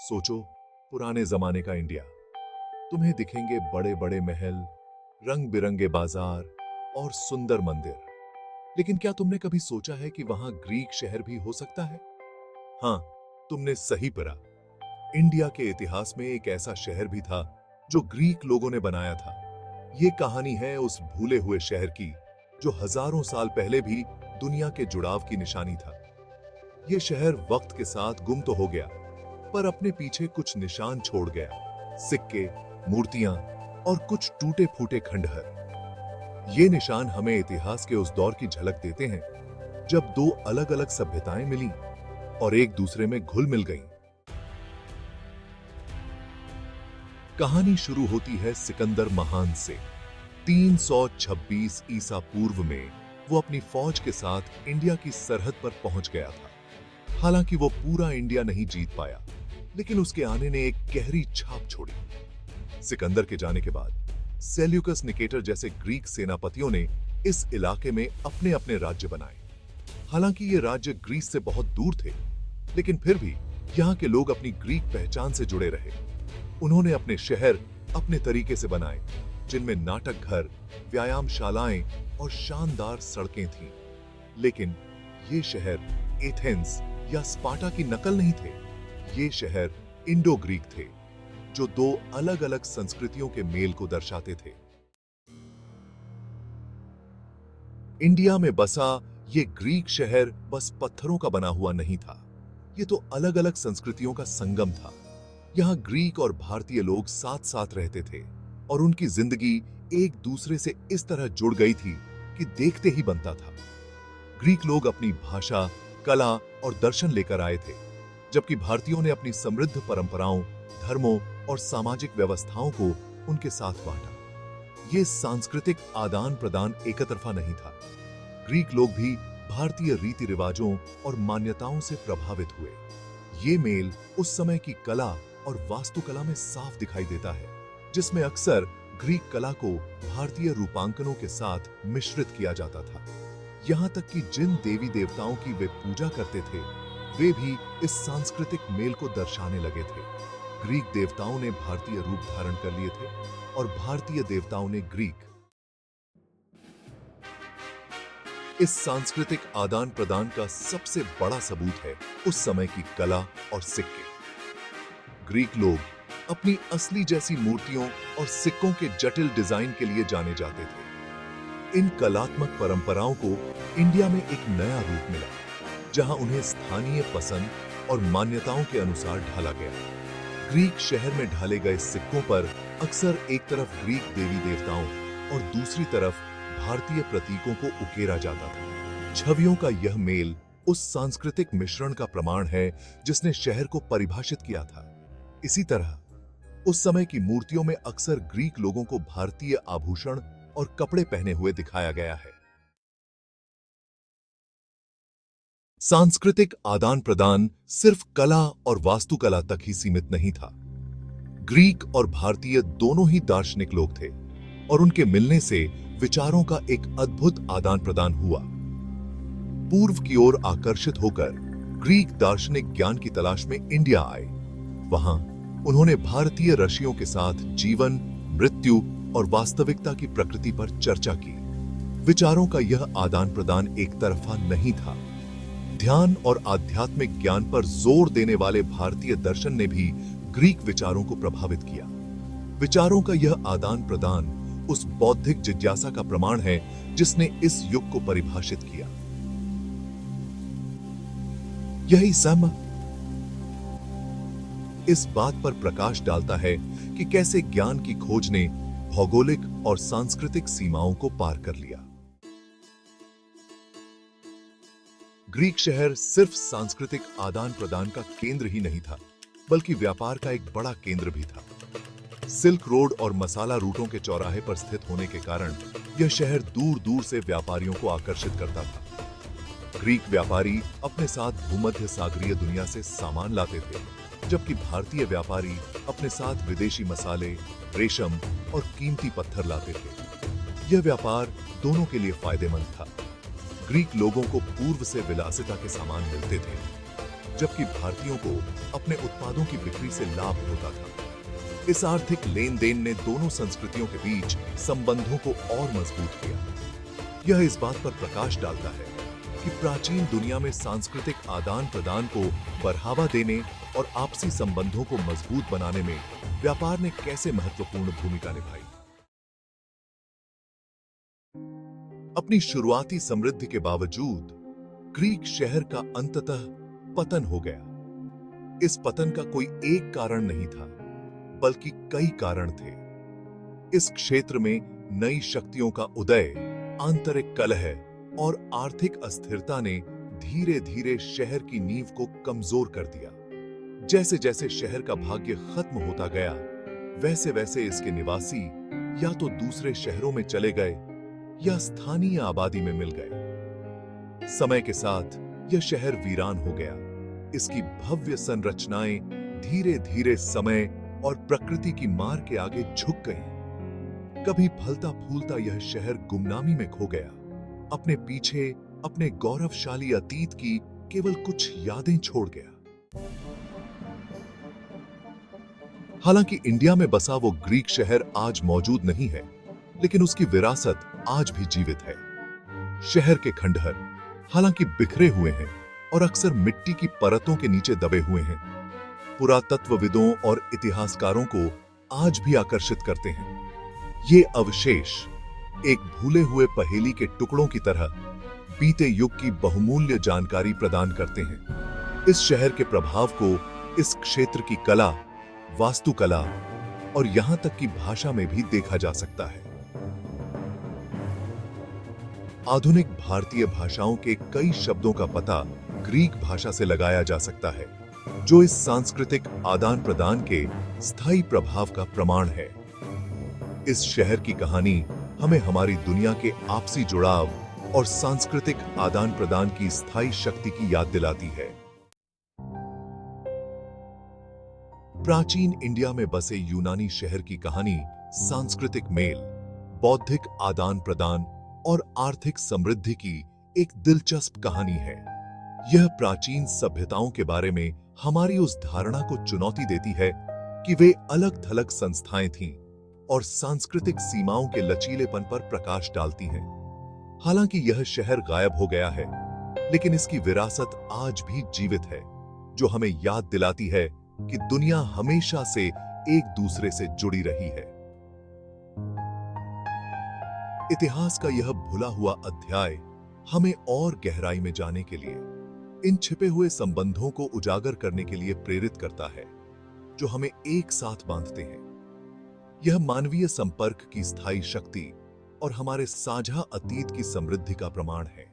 सोचो, पुराने जमाने का इंडिया। तुम्हें दिखेंगे बड़े बड़े महल, रंग बिरंगे बाजार और सुंदर मंदिर। लेकिन क्या तुमने कभी सोचा है कि वहां ग्रीक शहर भी हो सकता है? हाँ, तुमने सही पढ़ा। इंडिया के इतिहास में एक ऐसा शहर भी था जो ग्रीक लोगों ने बनाया था। ये कहानी है उस भूले हुए शहर की जो हजारों साल पहले भी दुनिया के जुड़ाव की निशानी था। ये शहर वक्त के साथ गुम तो हो गया, पर अपने पीछे कुछ निशान छोड़ गया। सिक्के, मूर्तियां और कुछ टूटे फूटे खंडहर। ये निशान हमें इतिहास के उस दौर की झलक देते हैं जब दो अलग अलग सभ्यताएं मिली और एक दूसरे में घुल मिल गईं। कहानी शुरू होती है सिकंदर महान से। 326 ईसा पूर्व में वो अपनी फौज के साथ इंडिया की सरहद पर पहुंच गया था। हालांकि वो पूरा इंडिया नहीं जीत पाया, लेकिन उसके आने ने एक गहरी छाप छोड़ी। सिकंदर के जाने के बाद सेल्यूकस निकेटर जैसे ग्रीक सेनापतियों ने इस इलाके में अपने अपने राज्य बनाए। हालांकि ये राज्य ग्रीस से बहुत दूर थे, लेकिन फिर भी यहाँ के लोग अपनी ग्रीक पहचान से जुड़े रहे। उन्होंने अपने शहर अपने तरीके से बनाए, जिनमें नाटक घर, व्यायामशालाएं और शानदार सड़कें थीं। लेकिन ये शहर एथेंस या स्पार्टा की नकल नहीं थे। ये शहर इंडो ग्रीक थे, जो दो अलग अलग संस्कृतियों के मेल को दर्शाते थे। इंडिया में बसा ये ग्रीक शहर बस पत्थरों का बना हुआ नहीं था। ये तो अलग अलग संस्कृतियों का संगम था। यहाँ ग्रीक और भारतीय लोग साथ साथ रहते थे और उनकी जिंदगी एक दूसरे से इस तरह जुड़ गई थी कि देखते ही बनता था। ग्रीक लोग अपनी भाषा, कला और दर्शन लेकर आए थे, जबकि भारतीयों ने अपनी समृद्ध परंपराओं, धर्मों और सामाजिक व्यवस्थाओं को उनके साथ बांटा। ये सांस्कृतिक आदान प्रदान एकतरफा नहीं था। ग्रीक लोग भी भारतीय रीति रिवाजों और मान्यताओं से प्रभावित हुए। ये मेल उस समय की कला और वास्तुकला में साफ दिखाई देता है, जिसमें अक्सर ग्रीक कला को भारतीय रूपांकनों के साथ मिश्रित किया जाता था। यहाँ तक कि जिन देवी देवताओं की वे पूजा करते थे, वे भी इस सांस्कृतिक मेल को दर्शाने लगे थे। ग्रीक देवताओं ने भारतीय रूप धारण कर लिए थे और भारतीय देवताओं ने ग्रीक। इस सांस्कृतिक आदान प्रदान का सबसे बड़ा सबूत है उस समय की कला और सिक्के। ग्रीक लोग अपनी असली जैसी मूर्तियों और सिक्कों के जटिल डिजाइन के लिए जाने जाते थे। इन कलात्मक परंपराओं को इंडिया में एक नया रूप मिला, जहां उन्हें स्थानीय पसंद और मान्यताओं के अनुसार ढाला गया। ग्रीक शहर में ढाले गए सिक्कों पर अक्सर एक तरफ ग्रीक देवी देवताओं और दूसरी तरफ भारतीय प्रतीकों को उकेरा जाता था। छवियों का यह मेल उस सांस्कृतिक मिश्रण का प्रमाण है जिसने शहर को परिभाषित किया था। इसी तरह उस समय की मूर्तियों में अक्सर ग्रीक लोगों को भारतीय आभूषण और कपड़े पहने हुए दिखाया गया है। सांस्कृतिक आदान प्रदान सिर्फ कला और वास्तुकला तक ही सीमित नहीं था। ग्रीक और भारतीय दोनों ही दार्शनिक लोग थे और उनके मिलने से विचारों का एक अद्भुत आदान प्रदान हुआ। पूर्व की ओर आकर्षित होकर ग्रीक दार्शनिक ज्ञान की तलाश में इंडिया आए। वहां उन्होंने भारतीय ऋषियों के साथ जीवन, मृत्यु और वास्तविकता की प्रकृति पर चर्चा की। विचारों का यह आदान प्रदान एक तरफा नहीं था। ध्यान और आध्यात्मिक ज्ञान पर जोर देने वाले भारतीय दर्शन ने भी ग्रीक विचारों को प्रभावित किया। विचारों का यह आदान प्रदान उस बौद्धिक जिज्ञासा का प्रमाण है जिसने इस युग को परिभाषित किया। यही सम इस बात पर प्रकाश डालता है कि कैसे ज्ञान की खोज ने भौगोलिक और सांस्कृतिक सीमाओं को पार कर लिया। ग्रीक शहर सिर्फ सांस्कृतिक आदान प्रदान का केंद्र ही नहीं था, बल्कि व्यापार का एक बड़ा केंद्र भी था। सिल्क रोड और मसाला रूटों के चौराहे पर स्थित होने के कारण यह शहर दूर दूर से व्यापारियों को आकर्षित करता था। ग्रीक व्यापारी अपने साथ भूमध्य सागरीय दुनिया से सामान लाते थे, जबकि भारतीय व्यापारी अपने साथ विदेशी मसाले, रेशम और कीमती पत्थर लाते थे। यह व्यापार दोनों के लिए फायदेमंद था। ग्रीक लोगों को पूर्व से विलासिता के सामान मिलते थे, जबकि भारतीयों को अपने उत्पादों की बिक्री से लाभ होता था। इस आर्थिक लेन देन ने दोनों संस्कृतियों के बीच संबंधों को और मजबूत किया। यह इस बात पर प्रकाश डालता है कि प्राचीन दुनिया में सांस्कृतिक आदान प्रदान को बढ़ावा देने और आपसी संबंधों को मजबूत बनाने में व्यापार ने कैसे महत्वपूर्ण भूमिका निभाई। अपनी शुरुआती समृद्धि के बावजूद ग्रीक शहर का अंततः पतन हो गया। इस पतन का कोई एक कारण नहीं था, बल्कि कई कारण थे। इस क्षेत्र में नई शक्तियों का उदय, आंतरिक कलह और आर्थिक अस्थिरता ने धीरे धीरे शहर की नींव को कमजोर कर दिया। जैसे जैसे शहर का भाग्य खत्म होता गया, वैसे वैसे इसके निवासी या तो दूसरे शहरों में चले गए या स्थानीय आबादी में मिल गए। समय के साथ यह शहर वीरान हो गया। इसकी भव्य संरचनाएं धीरे धीरे समय और प्रकृति की मार के आगे झुक गई। कभी फलता फूलता यह शहर गुमनामी में खो गया, अपने पीछे अपने गौरवशाली अतीत की केवल कुछ यादें छोड़ गया। हालांकि इंडिया में बसा वो ग्रीक शहर आज मौजूद नहीं है, लेकिन उसकी विरासत आज भी जीवित है। शहर के खंडहर हालांकि बिखरे हुए हैं और अक्सर मिट्टी की परतों के नीचे दबे हुए हैं, पुरातत्वविदों और इतिहासकारों को आज भी आकर्षित करते हैं। ये अवशेष एक भूले हुए पहेली के टुकड़ों की तरह बीते युग की बहुमूल्य जानकारी प्रदान करते हैं। इस शहर के प्रभाव को इस क्षेत्र की कला, वास्तुकला और यहां तक कि भाषा में भी देखा जा सकता है। आधुनिक भारतीय भाषाओं के कई शब्दों का पता ग्रीक भाषा से लगाया जा सकता है, जो इस सांस्कृतिक आदान प्रदान के स्थायी प्रभाव का प्रमाण है। इस शहर की कहानी हमें हमारी दुनिया के आपसी जुड़ाव और सांस्कृतिक आदान प्रदान की स्थायी शक्ति की याद दिलाती है। प्राचीन इंडिया में बसे यूनानी शहर की कहानी सांस्कृतिक मेल, बौद्धिक आदान प्रदान और आर्थिक समृद्धि की एक दिलचस्प कहानी है। यह प्राचीन सभ्यताओं के बारे में हमारी उस धारणा को चुनौती देती है कि वे अलग-थलग संस्थाएं थीं और सांस्कृतिक सीमाओं के लचीलेपन पर प्रकाश डालती हैं। हालांकि यह शहर गायब हो गया है, लेकिन इसकी विरासत आज भी जीवित है, जो हमें याद दिलाती है कि दुनिया हमेशा से एक दूसरे से जुड़ी रही है। इतिहास का यह भुला हुआ अध्याय हमें और गहराई में जाने के लिए, इन छिपे हुए संबंधों को उजागर करने के लिए प्रेरित करता है, जो हमें एक साथ बांधते हैं। यह मानवीय संपर्क की स्थायी शक्ति और हमारे साझा अतीत की समृद्धि का प्रमाण है।